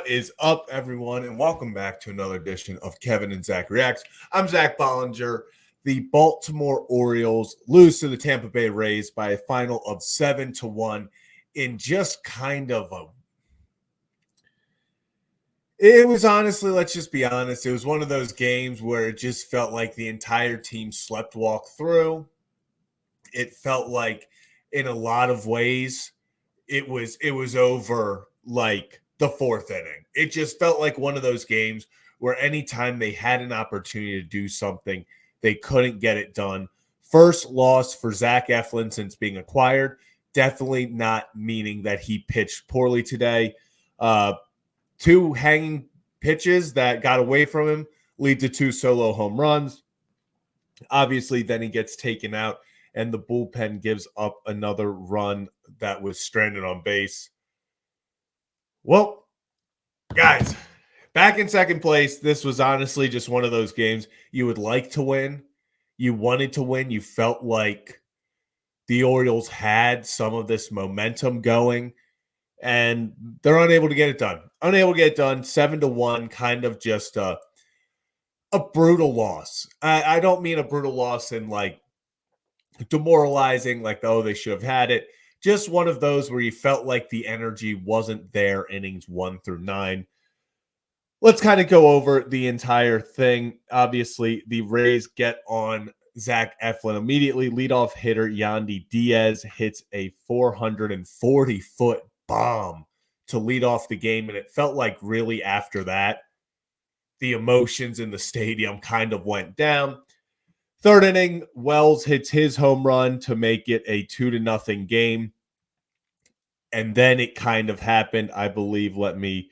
What is up, everyone, and welcome back to another edition of Kevin and Zach Reacts. I'm Zach Bollinger. The Baltimore Orioles lose to the Tampa Bay Rays by a final of 7-1 in just kind of a... It was honestly, let's just be honest, it was one of those games where it just felt like the entire team slept walk through. It felt like, in a lot of ways, it was over like the fourth inning. It just felt like one of those games where anytime they had an opportunity to do something, they couldn't get it done. First loss for Zach Eflin since being acquired. Definitely not meaning that he pitched poorly today. Two hanging pitches that got away from him lead to two solo home runs. Obviously, then he gets taken out, and the bullpen gives up another run that was stranded on base. Well, guys, back in second place, this was honestly just one of those games you would like to win. You wanted to win. You felt like the Orioles had some of this momentum going, and they're unable to get it done. 7-1, kind of just a brutal loss. I don't mean a brutal loss in like demoralizing, like, oh, they should have had it. Just one of those where you felt like the energy wasn't there innings 1 through 9. Let's kind of go over the entire thing. Obviously, the Rays get on Zach Eflin immediately. Leadoff hitter Yandy Diaz hits a 440-foot bomb to lead off the game, and it felt like really after that, the emotions in the stadium kind of went down. Third inning, Wells hits his home run to make it a 2-0 game. And then it kind of happened, I believe. Let me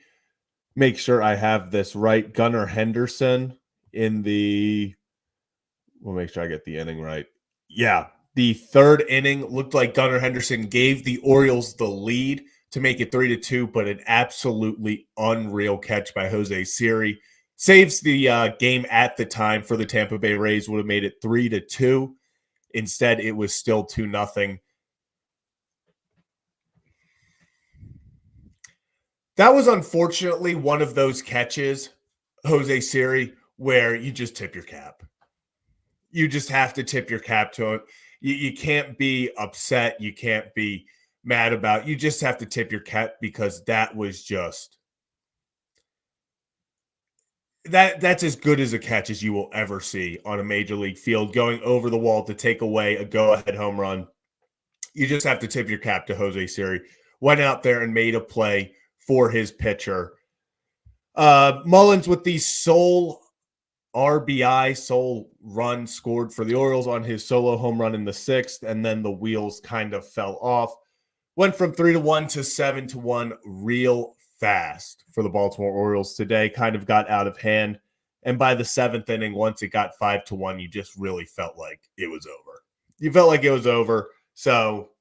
make sure I have this right. Gunnar Henderson in the... We'll make sure I get the inning right. Yeah, the third inning looked like Gunnar Henderson gave the Orioles the lead to make it 3-2, but an absolutely unreal catch by Jose Siri saves the game at the time for the Tampa Bay Rays. Would have made it 3-2. Instead, it was still 2-0. That was unfortunately one of those catches, Jose Siri, where you just tip your cap. You just have to tip your cap to it. You can't be upset. You can't be mad about it. You just have to tip your cap, because that was just... That's as good as a catch as you will ever see on a major league field, going over the wall to take away a go-ahead home run. You just have to tip your cap to Jose Siri. Went out there and made a play for his pitcher. Mullins with the sole RBI, sole run scored for the Orioles on his solo home run in the sixth, and then the wheels kind of fell off. Went from 3-1 to 7-1 real fast for the Baltimore Orioles today. Kind of got out of hand. And by the seventh inning, once it got 5-1, you just really felt like it was over. You felt like it was over. So,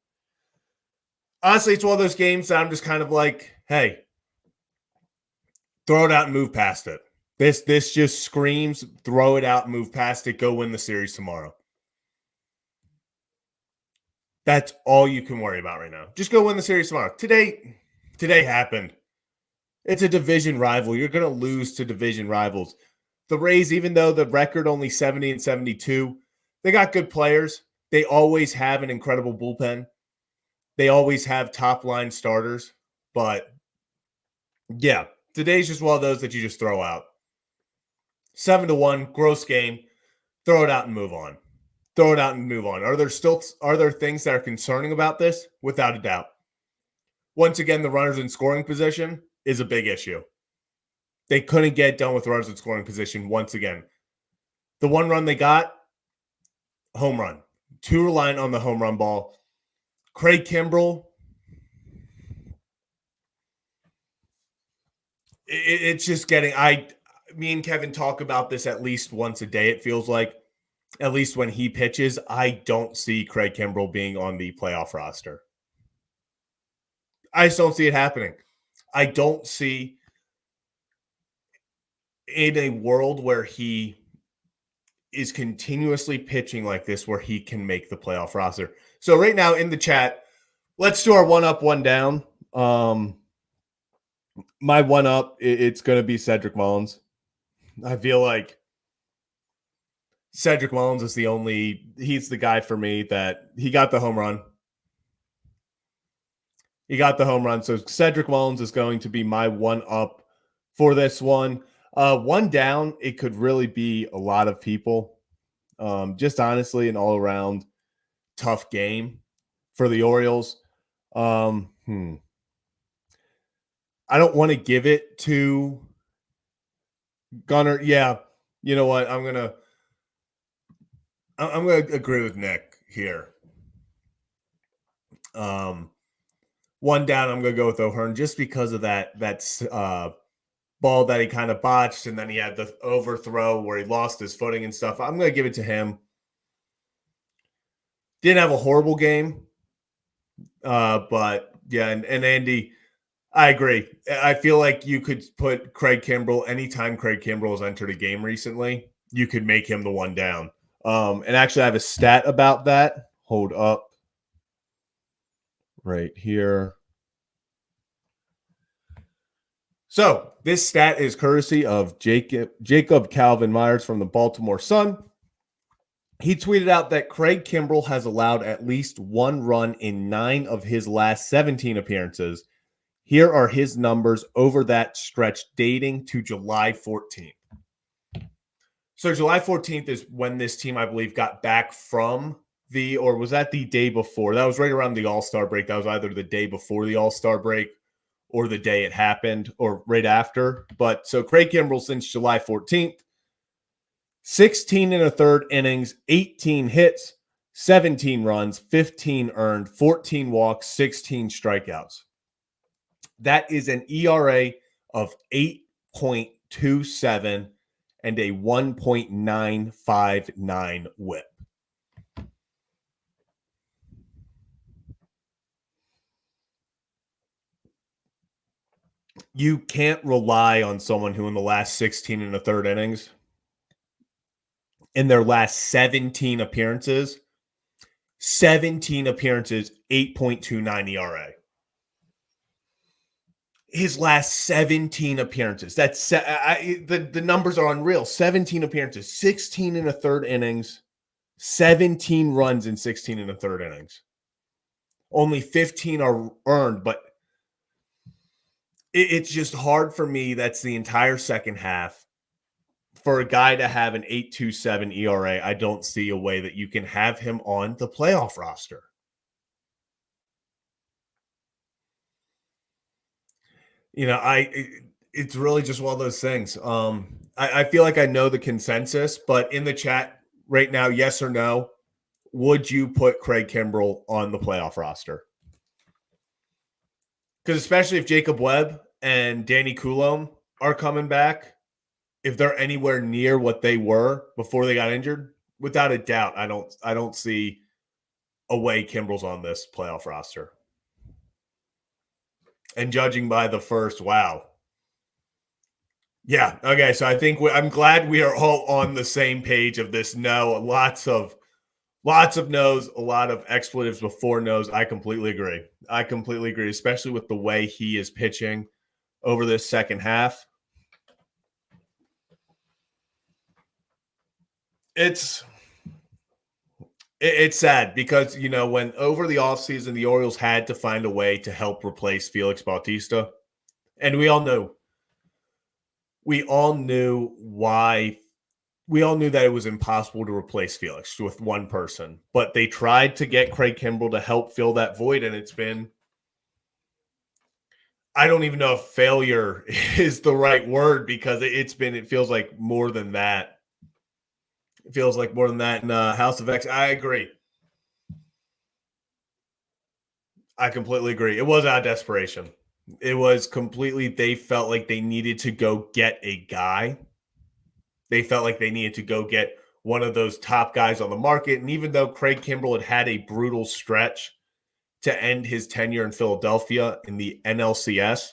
honestly, it's one of those games that I'm just kind of like, hey, throw it out and move past it. This just screams, throw it out and move past it. Go win the series tomorrow. That's all you can worry about right now. Just go win the series tomorrow. Today happened. It's a division rival. You're going to lose to division rivals. The Rays, even though the record only 70-72, they got good players. They always have an incredible bullpen. They always have top-line starters. But, yeah, today's just one of those that you just throw out. 7-1, gross game. Throw it out and move on. Throw it out and move on. Are there things that are concerning about this? Without a doubt. Once again, the runners in scoring position is a big issue. They couldn't get done with runners in scoring position once again. The one run they got, home run. Two reliant on the home run ball. Craig Kimbrell, it's just getting... Me and Kevin talk about this at least once a day, it feels like. At least when he pitches, I don't see Craig Kimbrell being on the playoff roster. I just don't see it happening. I don't see, in a world where he is continuously pitching like this, where he can make the playoff roster. So right now in the chat, let's do our one up, one down. My one up, it's going to be Cedric Mullins. I feel like Cedric Mullins is he's the guy for me that he got the home run. He got the home run. So Cedric Mullins is going to be my one up for this one. One down, it could really be a lot of people. Just honestly, an all around tough game for the Orioles. I don't want to give it to Gunnar. Yeah, you know what? I'm gonna agree with Nick here. One down, I'm gonna go with O'Hearn just because of that ball that he kind of botched, and then he had the overthrow where he lost his footing and stuff. I'm gonna give it to him. Didn't have a horrible game, but yeah, and Andy, I agree. I feel like you could put Craig Kimbrell anytime Craig Kimbrell has entered a game recently. You could make him the one down. And actually, I have a stat about that. Hold up. Right here. So this stat is courtesy of Jacob Calvin Myers from the Baltimore Sun. He tweeted out that Craig Kimbrell has allowed at least one run in 9 of his last 17 appearances. Here are his numbers over that stretch dating to July 14th. So July 14th is when this team, I believe, got back from or was that the day before? That was right around the All-Star break. That was either the day before the All-Star break or the day it happened or right after. But so Craig Kimbrell since July 14th, 16 and a third innings, 18 hits, 17 runs, 15 earned, 14 walks, 16 strikeouts. That is an ERA of 8.27 and a 1.959 whip. You can't rely on someone who in the last 16 and a third innings, in their last 17 appearances, 8.29 ERA. His last 17 appearances. That's the numbers are unreal. 17 appearances, 16 and a third innings, 17 runs in 16 and a third innings. Only 15 are earned, but it's just hard for me. That's the entire second half. For a guy to have an 8.27 ERA, I don't see a way that you can have him on the playoff roster. You know, it's really just one of those things. I feel like I know the consensus, but in the chat right now, yes or no, would you put Craig Kimbrell on the playoff roster? Because especially if Jacob Webb and Danny Coulombe are coming back, if they're anywhere near what they were before they got injured, without a doubt, I don't see a way Kimbrell's on this playoff roster. And judging by the first, wow. Yeah. Okay. So I think I'm glad we are all on the same page of this. No, lots of no's, a lot of expletives before no's. I completely agree. Especially with the way he is pitching over this second half. It's sad because, you know, when over the offseason, the Orioles had to find a way to help replace Felix Bautista. And we all knew that it was impossible to replace Felix with one person, but they tried to get Craig Kimbrell to help fill that void. And it's been, I don't even know if failure is the right word because it feels like more than that. It feels like more than that in House of X. I agree. I completely agree. It was out of desperation. It was completely, they felt like they needed to go get a guy. They felt like they needed to go get one of those top guys on the market. And even though Craig Kimbrell had a brutal stretch to end his tenure in Philadelphia in the NLCS,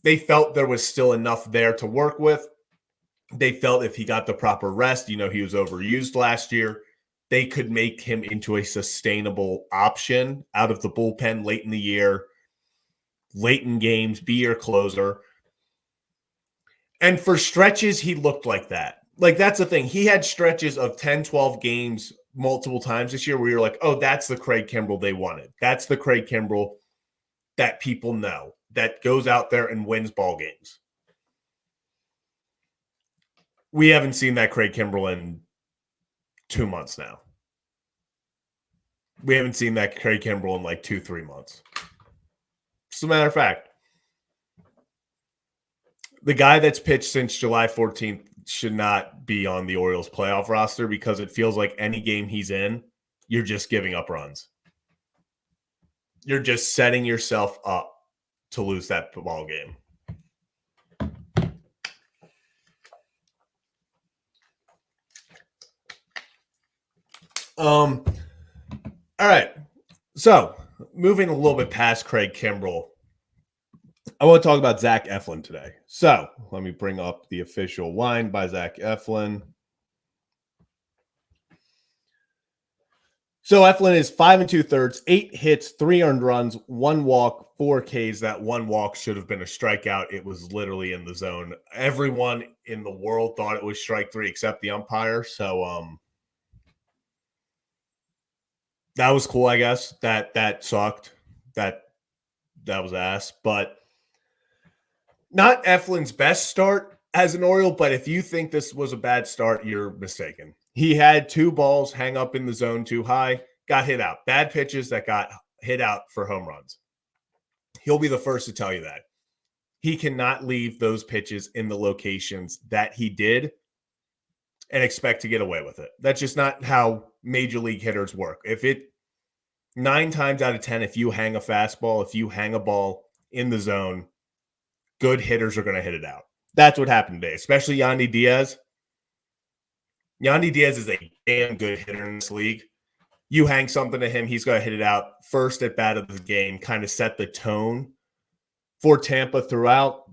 they felt there was still enough there to work with. They felt if he got the proper rest, you know, he was overused last year, they could make him into a sustainable option out of the bullpen late in the year. late in games, be your closer. And for stretches, he looked like that. Like, that's the thing. He had stretches of 10, 12 games multiple times this year where you're like, oh, that's the Craig Kimbrell they wanted. That's the Craig Kimbrell that people know, that goes out there and wins ball games. We haven't seen that Craig Kimbrell in 2 months now. We haven't seen that Craig Kimbrell in like 2-3 months. As a matter of fact, the guy that's pitched since July 14th should not be on the Orioles playoff roster because it feels like any game he's in, you're just giving up runs. You're just setting yourself up to lose that ball game. All right. So, moving a little bit past Craig Kimbrell, I want to talk about Zach Eflin today. So, let me bring up the official line by Zach Eflin. So, Eflin is 5 2/3, 8 hits, 3 earned runs, 1 walk, 4 Ks. That 1 walk should have been a strikeout. It was literally in the zone. Everyone in the world thought it was strike 3 except the umpire. So, that was cool, I guess. That sucked. That was ass. But not Eflin's best start as an Oriole, but if you think this was a bad start, you're mistaken. He had 2 balls hang up in the zone too high, got hit out. Bad pitches that got hit out for home runs. He'll be the first to tell you that. He cannot leave those pitches in the locations that he did and expect to get away with it. That's just not how major league hitters work. 9 times out of 10, if you hang a fastball, if you hang a ball in the zone, good hitters are going to hit it out. That's what happened today, especially Yandy Diaz. Yandy Diaz is a damn good hitter in this league. You hang something to him, he's going to hit it out. First at bat of the game, kind of set the tone for Tampa throughout.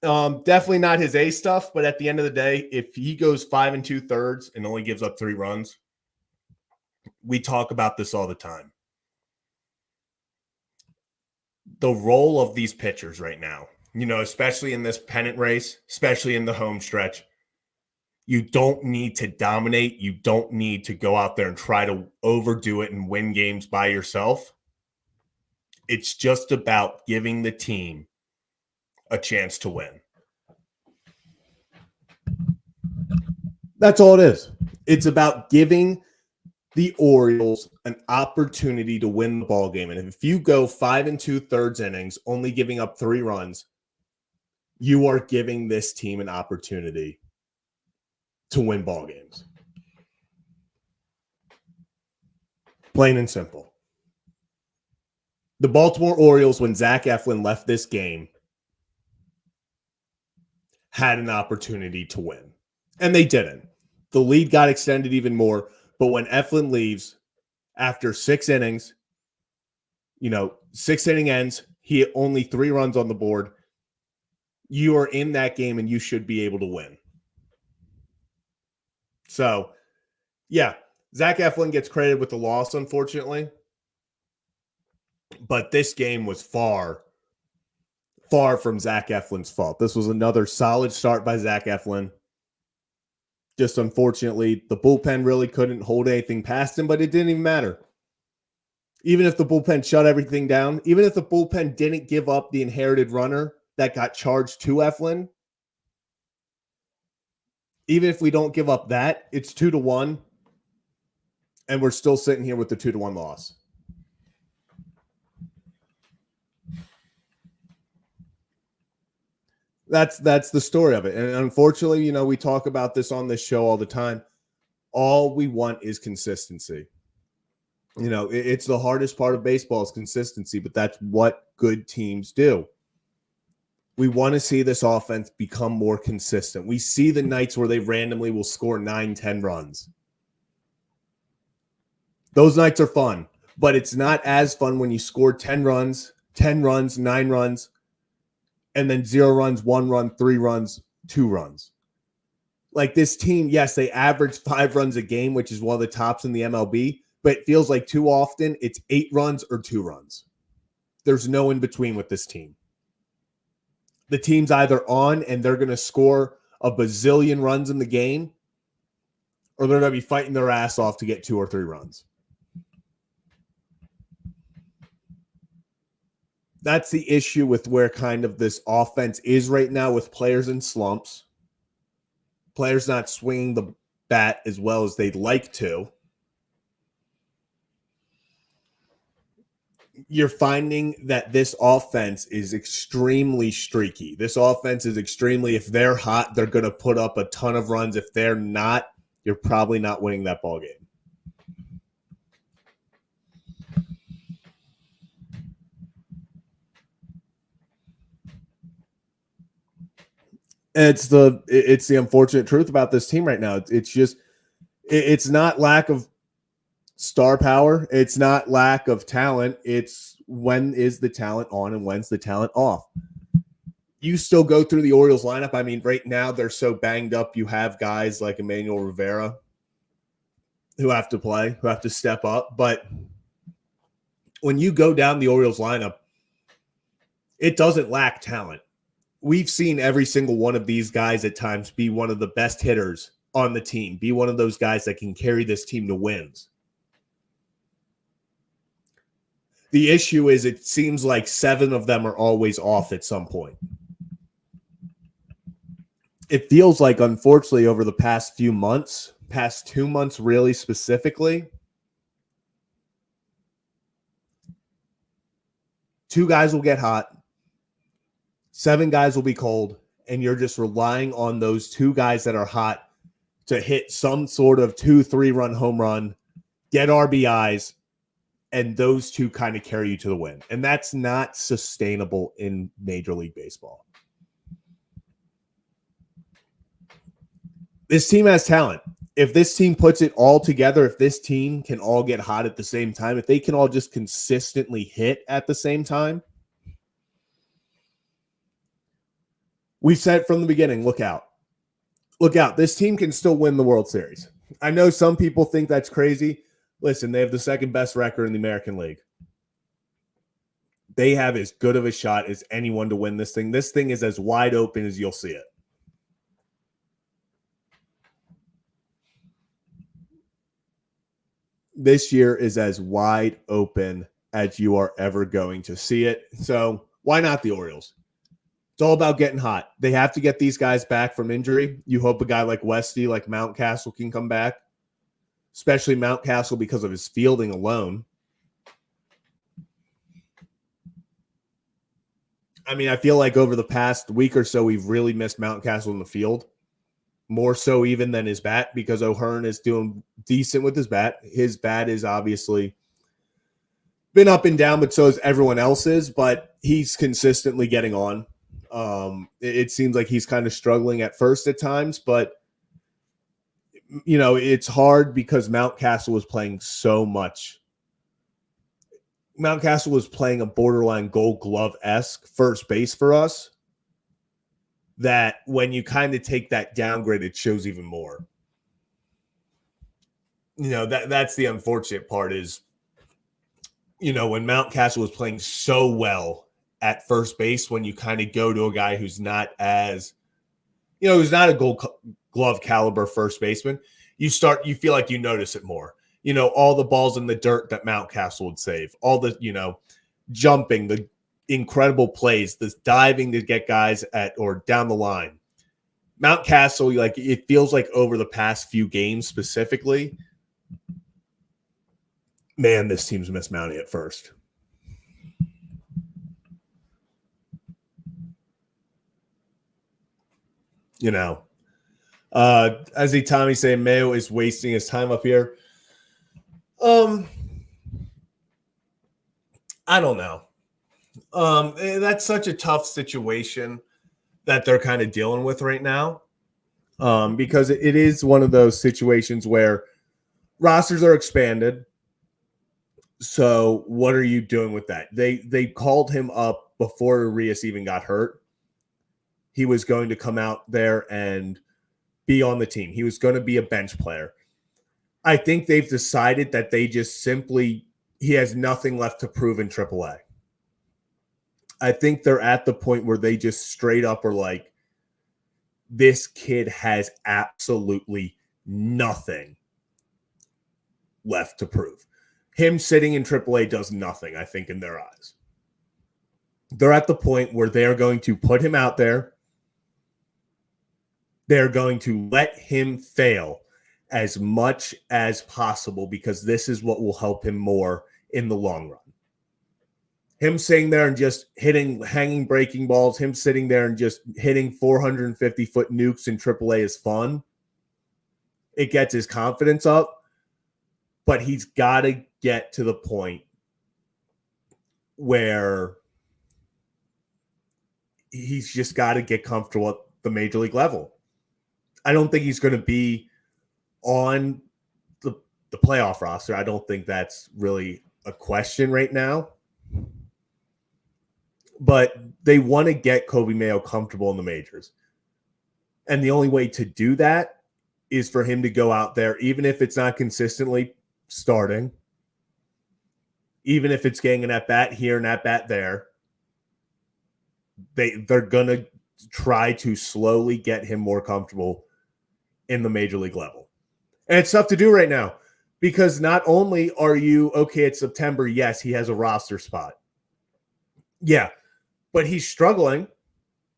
Definitely not his A stuff, but at the end of the day, if he goes 5 2/3 and only gives up 3 runs, we talk about this all the time. The role of these pitchers right now, especially in this pennant race, especially in the home stretch, you don't need to dominate. You don't need to go out there and try to overdo it and win games by yourself. It's just about giving the team a chance to win. That's all it is. It's about giving the Orioles an opportunity to win the ball game. And if you go 5 2/3 innings, only giving up 3 runs, you are giving this team an opportunity to win ball games. Plain and simple. The Baltimore Orioles, when Zach Eflin left this game, had an opportunity to win. And they didn't. The lead got extended even more. But when Eflin leaves after 6 innings, 6 inning ends, he had only 3 runs on the board. You are in that game and you should be able to win. So, yeah, Zach Eflin gets credited with the loss, unfortunately. But this game was far from Zach Eflin's fault. This was another solid start by Zach Eflin. Just unfortunately, the bullpen really couldn't hold anything past him, but it didn't even matter. Even if the bullpen shut everything down, even if the bullpen didn't give up the inherited runner that got charged to Eflin, even if we don't give up that, it's 2-1, and we're still sitting here with the 2-1 loss. That's the story of it. And unfortunately, we talk about this on this show all the time. All we want is consistency. It's the hardest part of baseball is consistency, but that's what good teams do. We want to see this offense become more consistent. We see the nights where they randomly will score 9, 10 runs. Those nights are fun, but it's not as fun when you score 10 runs, 9 runs, and then 0 runs, 1 run, 3 runs, 2 runs. Like this team, yes, they average 5 runs a game, which is one of the tops in the MLB, but it feels like too often it's 8 runs or 2 runs. There's no in between with this team. The team's either on and they're going to score a bazillion runs in the game, or they're going to be fighting their ass off to get 2 or 3 runs. That's the issue with where kind of this offense is right now, with players in slumps, players not swinging the bat as well as they'd like to. You're finding that this offense is extremely streaky. This offense is extremely, if they're hot, they're going to put up a ton of runs. If they're not, you're probably not winning that ball game. It's the unfortunate truth about this team right now. It's not lack of star power. It's not lack of talent. It's when is the talent on and when's the talent off. You still go through the Orioles lineup. I mean, right now they're so banged up. You have guys like Emmanuel Rivera who have to play, who have to step up. But when you go down the Orioles lineup, it doesn't lack talent. We've seen every single one of these guys at times be one of the best hitters on the team, be one of those guys that can carry this team to wins. The issue is it seems like 7 of them are always off at some point. It feels like, unfortunately, over the past few months, past 2 months really specifically, 2 guys will get hot, 7 guys will be cold, and you're just relying on those 2 guys that are hot to hit some sort of 2-3 run home run, get RBIs, and those 2 kind of carry you to the win. And that's not sustainable in Major League Baseball. This team has talent. If this team puts it all together, if this team can all get hot at the same time, if they can all just consistently hit at the same time, we said from the beginning, look out. Look out. This team can still win the World Series. I know some people think that's crazy. Listen, they have the second best record in the American League. They have as good of a shot as anyone to win this thing. This thing is as wide open as you'll see it. This year is as wide open as you are ever going to see it. So why not the Orioles? It's all about getting hot. They have to get these guys back from injury. You hope a guy like Westy, like Mountcastle can come back, especially Mountcastle because of his fielding alone. I mean, I feel like over the past week or so, we've really missed Mountcastle in the field. More so even than his bat, because O'Hearn is doing decent with his bat. His bat is obviously been up and down, but so is everyone else's, but he's consistently getting on. It seems like he's kind of struggling at first at times, but you know, it's hard because Mountcastle was playing so much. Mountcastle was playing a borderline Gold Glove-esque first base for us, that when you kind of take that downgrade, it shows even more. You know, that's the unfortunate part is, you know, when Mountcastle was playing so well at first base, when you kind of go to a guy who's not as, you know, who's not a Gold Glove caliber first baseman, you feel like you notice it more. You know, all the balls in the dirt that Mountcastle would save, all the, you know, jumping, the incredible plays, this diving to get guys at or down the line. Mountcastle, like, it feels like over the past few games specifically, man, this team's mismounting at first. You know, as the Tommy saying, Mayo is wasting his time up here. I don't know. That's such a tough situation that they're kind of dealing with right now, because it is one of those situations where rosters are expanded. So what are you doing with that? They called him up before Urias even got hurt. He was going to come out there and be on the team. He was going to be a bench player. I think they've decided that they just simply, he has nothing left to prove in AAA. I think they're at the point where they just straight up are like, this kid has absolutely nothing left to prove. Him sitting in AAA does nothing, I think, in their eyes. They're at the point where they're going to put him out there. They're going to let him fail as much as possible because this is what will help him more in the long run. Him sitting there and just hanging breaking balls, him sitting there and just hitting 450-foot nukes in AAA is fun. It gets his confidence up, but he's got to get to the point where he's just got to get comfortable at the major league level. I don't think he's going to be on the playoff roster. I don't think that's really a question right now. But they want to get Coby Mayo comfortable in the majors. And the only way to do that is for him to go out there, even if it's not consistently starting, even if it's getting an at-bat here and at-bat there, they're going to try to slowly get him more comfortable in the major league level. And it's tough to do right now because not only are you, okay, it's September, yes, he has a roster spot. Yeah, but he's struggling.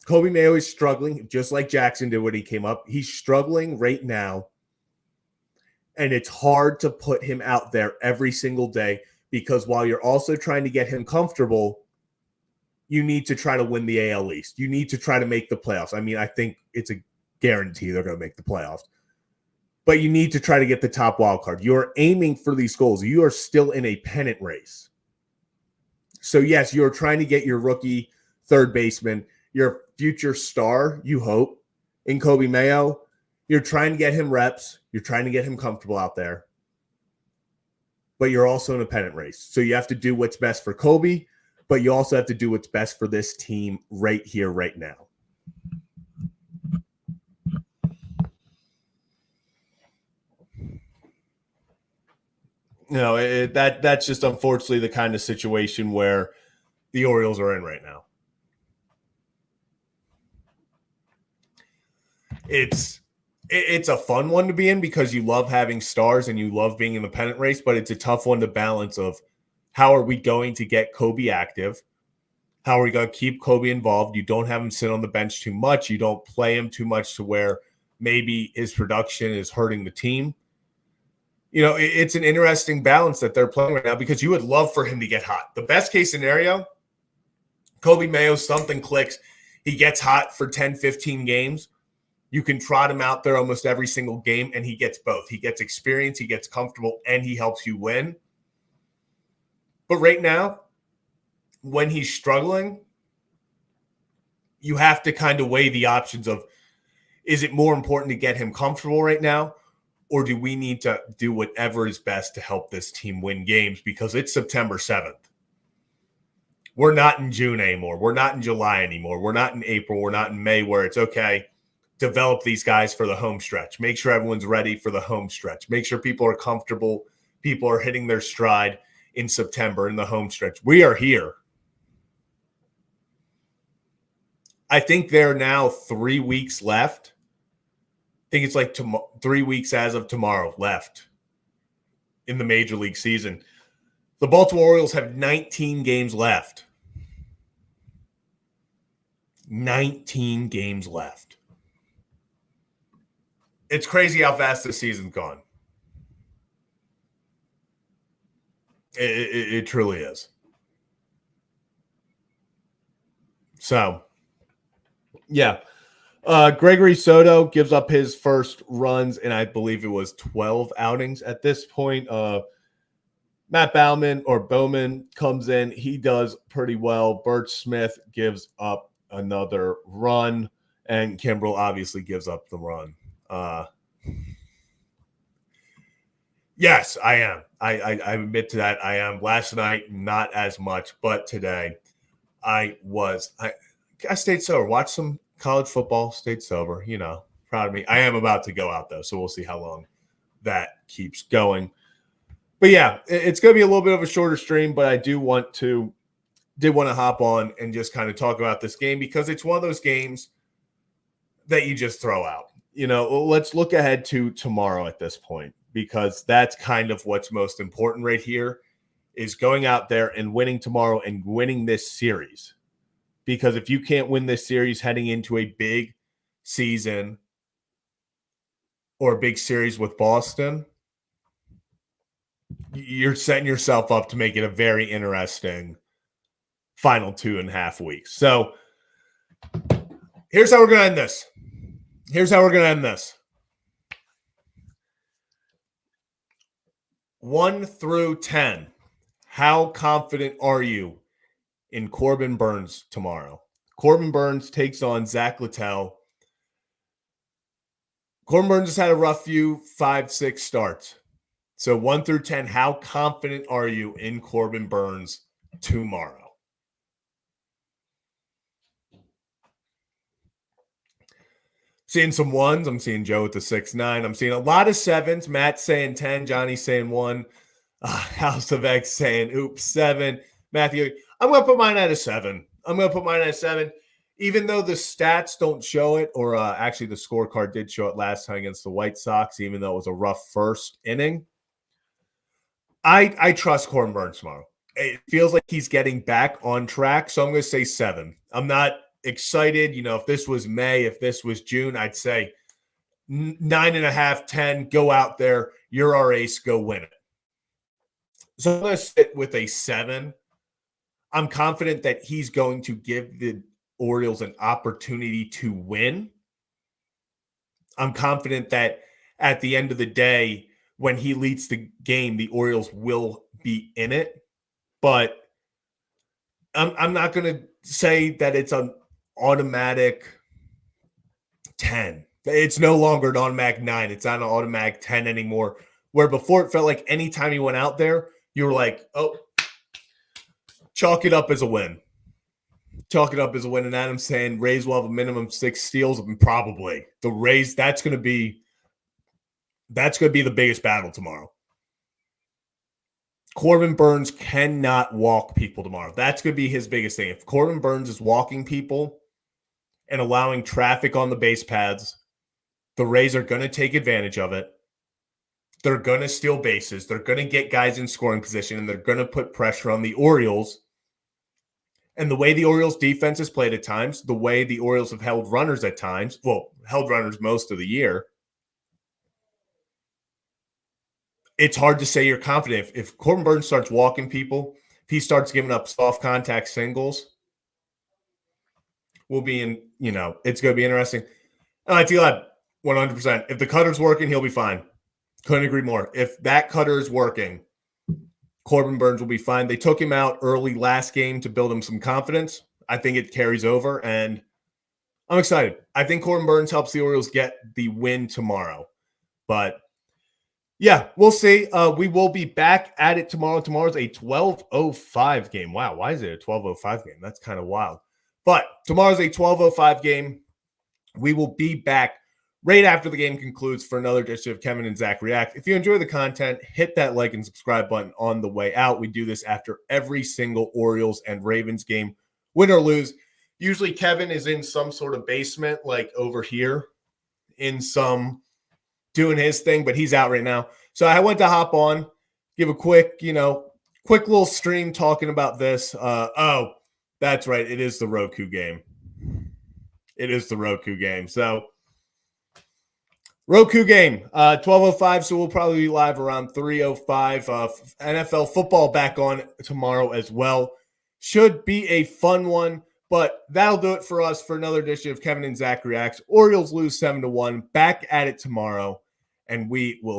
Coby Mayo is struggling, just like Jackson did when he came up. He's struggling right now, and it's hard to put him out there every single day because while you're also trying to get him comfortable, you need to try to win the AL East. You need to try to make the playoffs. I mean, I think it's a guarantee they're going to make the playoffs. But you need to try to get the top wild card. You're aiming for these goals. You are still in a pennant race. So, yes, you're trying to get your rookie third baseman, your future star, you hope, in Coby Mayo. You're trying to get him reps. You're trying to get him comfortable out there. But you're also in a pennant race. So you have to do what's best for Coby, but you also have to do what's best for this team right here, right now. You know, that's just unfortunately the kind of situation where the Orioles are in right now. It's a fun one to be in because you love having stars and you love being in the pennant race, but it's a tough one to balance of how are we going to get Coby active? How are we going to keep Coby involved? You don't have him sit on the bench too much. You don't play him too much to where maybe his production is hurting the team. You know, it's an interesting balance that they're playing right now because you would love for him to get hot. The best case scenario, Coby Mayo, something clicks. He gets hot for 10, 15 games. You can trot him out there almost every single game, and he gets both. He gets experience, he gets comfortable, and he helps you win. But right now, when he's struggling, you have to kind of weigh the options of, is it more important to get him comfortable right now, or do we need to do whatever is best to help this team win games because it's September 7th? We're not in June anymore. We're not in July anymore. We're not in April. We're not in May where it's okay, develop these guys for the home stretch. Make sure everyone's ready for the home stretch. Make sure people are comfortable. People are hitting their stride in September in the home stretch. We are here. I think there are now 3 weeks left. I think it's like 3 weeks as of tomorrow left in the Major League season. The Baltimore Orioles have 19 games left. 19 games left. It's crazy how fast this season's gone. It truly is. So, yeah. Gregory Soto gives up his first runs, and I believe it was 12 outings at this point. Matt Bowman comes in. He does pretty well. Bert Smith gives up another run, and Kimbrel obviously gives up the run. Yes, I am. I admit to that. I am. Last night, not as much, but today I stayed sober. Watched some college football, stayed sober, you know, proud of me. I am about to go out though, so we'll see how long that keeps going. But yeah, it's going to be a little bit of a shorter stream, but I do want to did want to hop on and just kind of talk about this game because it's one of those games that you just throw out. Let's look ahead to tomorrow at this point, because that's kind of what's most important right here, is going out there and winning tomorrow and winning this series. Because if you can't win this series heading into a big season or a big series with Boston, you're setting yourself up to make it a very interesting final 2.5 weeks. So here's how we're going to end this. 1 through 10. How confident are you in Corbin Burnes tomorrow? Corbin Burnes takes on Zach Littell. Corbin Burnes has had a rough few 5-6 starts. So 1 through 10, how confident are you in Corbin Burnes tomorrow? Seeing some ones. I'm seeing Joe with the 6-9. I'm seeing a lot of 7s. Matt saying 10. Johnny saying 1. House of X saying, oops, 7. Matthew, I'm going to put mine at a 7. Even though the stats don't show it, or actually the scorecard did show it last time against the White Sox, even though it was a rough first inning. I trust Corbin Burnes tomorrow. It feels like he's getting back on track, so I'm going to say 7. I'm not excited. If this was May, if this was June, I'd say 9.5, 10, go out there. You're our ace, go win it. So I'm going to sit with a 7. I'm confident that he's going to give the Orioles an opportunity to win. I'm confident that at the end of the day, when he leads the game, the Orioles will be in it. But I'm not going to say that it's an automatic 10. It's no longer an automatic 9. It's not an automatic 10 anymore. Where before it felt like anytime you went out there, you were like, oh, chalk it up as a win. And Adam's saying Rays will have a minimum 6 steals, and probably the Rays. That's going to be the biggest battle tomorrow. Corbin Burnes cannot walk people tomorrow. That's going to be his biggest thing. If Corbin Burnes is walking people and allowing traffic on the base paths, the Rays are going to take advantage of it. They're going to steal bases. They're going to get guys in scoring position, and they're going to put pressure on the Orioles. And the way the Orioles defense has played at times, the way the Orioles have held runners at times, held runners most of the year, it's hard to say you're confident. If Corbin Burnes starts walking people, if he starts giving up soft contact singles, we'll be in, it's going to be interesting. And I feel like 100%. If the cutter's working, he'll be fine. Couldn't agree more. If that cutter is working, Corbin Burnes will be fine. They took him out early last game to build him some confidence. I think it carries over, and I'm excited. I think Corbin Burnes helps the Orioles get the win tomorrow. But yeah, we'll see. We will be back at it tomorrow. Tomorrow's a 12:05 game. Wow, why is it a 12:05 game? That's kind of wild. But tomorrow's a 12:05 game. We will be back right after the game concludes for another edition of Kevin and Zach React. If you enjoy the content, hit that like and subscribe button on the way out. We do this after every single Orioles and Ravens game, win or lose. Usually Kevin is in some sort of basement, like over here, in some doing his thing, but he's out right now. So I went to hop on, give a quick little stream talking about this. Oh, that's right. It is the Roku game. So Roku game, 12:05. So we'll probably be live around 3:05. NFL football back on tomorrow as well. Should be a fun one. But that'll do it for us for another edition of Kevin and Zach Reacts. Orioles lose 7-1. Back at it tomorrow, and we will